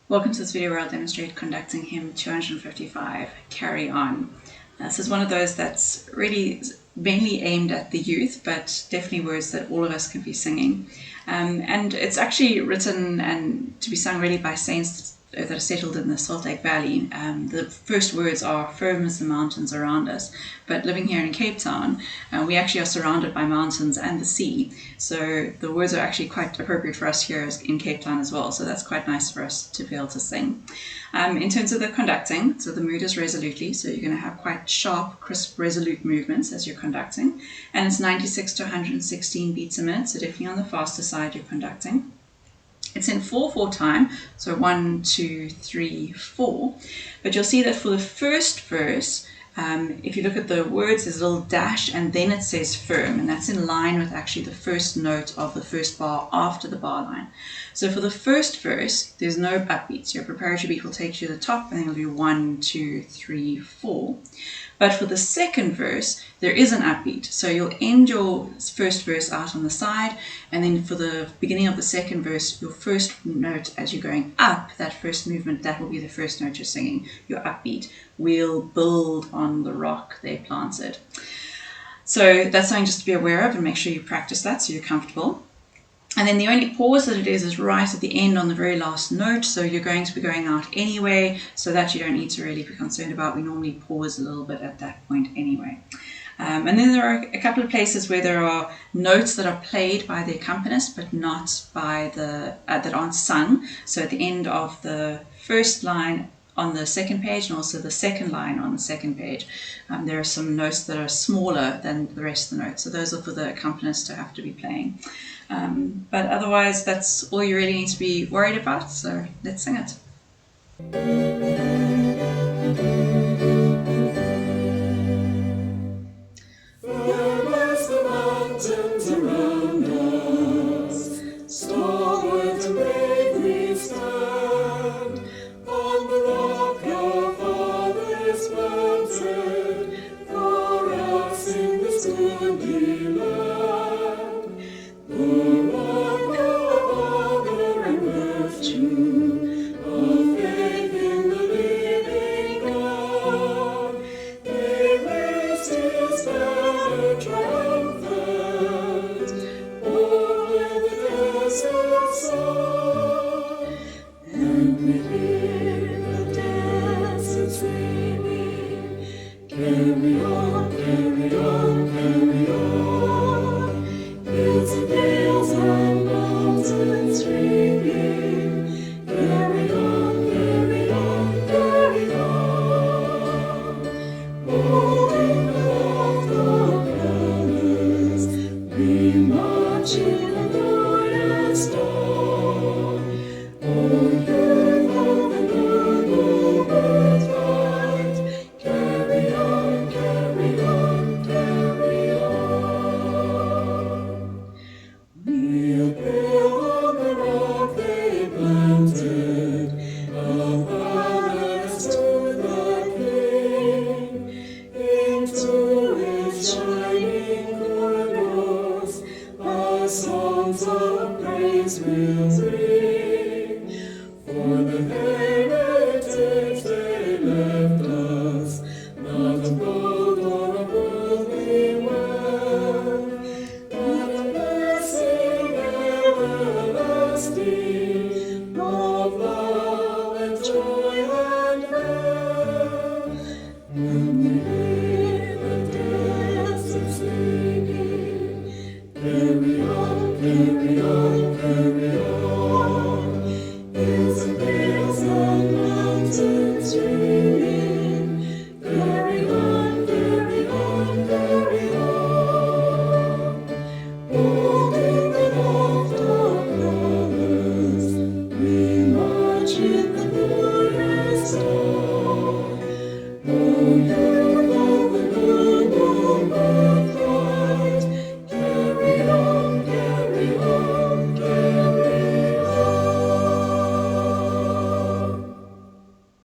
Welcome to this video where I'll demonstrate conducting hymn 255, Carry On. This is one of those that's really mainly aimed at the youth, but definitely words that all of us can be singing. And it's actually written and to be sung really by saints that are settled in the Salt Lake Valley. The first words are firm as the mountains around us, but living here in Cape Town, we actually are surrounded by mountains and the sea, so the words are actually quite appropriate for us here in Cape Town as well, so that's quite nice for us to be able to sing. In terms of the conducting, so the mood is resolutely, so you're going to have quite sharp, crisp, resolute movements as you're conducting, and it's 96 to 116 beats a minute, so definitely on the faster side you're conducting. It's in 4/4 time, so 1, 2, 3, 4. But you'll see that for the first verse, if you look at the words, there's a little dash and then it says firm, and that's in line with actually the first note of the first bar after the bar line. So for the first verse, there's no upbeats. Your preparatory beat will take you to the top and then you'll do 1, 2, 3, 4. But for the second verse, there is an upbeat. So you'll end your first verse out on the side, and then for the beginning of the second verse, your first note as you're going up, that first movement, that will be the first note you're singing, your upbeat. We'll build on the rock they planted. So that's something just to be aware of, and make sure you practice that so you're comfortable. And then the only pause that it is right at the end on the very last note, so you're going to be going out anyway, so that you don't need to really be concerned about. We normally pause a little bit at that point anyway. And then there are a couple of places where there are notes that are played by the accompanist, but not by that aren't sung. So at the end of the first line on the second page, and also the second line on the second page, there are some notes that are smaller than the rest of the notes. So those are for the accompanist to have to be playing. But otherwise, that's all you really need to be worried about. So let's sing it. Firm as the mountains around us, stalwart and brave we stand. On the rock our fathers planted, for us in this goodly land. The rock of honor and virtue, of faith in the living God. They raised his banner triumphant over the desert side, and we hear the desert singing, carry on, carry on, carry on. Hills and dales and mountains ringing, carry on, carry on, carry on. Holding the aloft our banners, we march in the glorious dawn. O youth of the noble birthright, carry on, carry on, carry on. We'll build on the rock they planted, a palace to the King. Into its shining corridors, our songs of praise will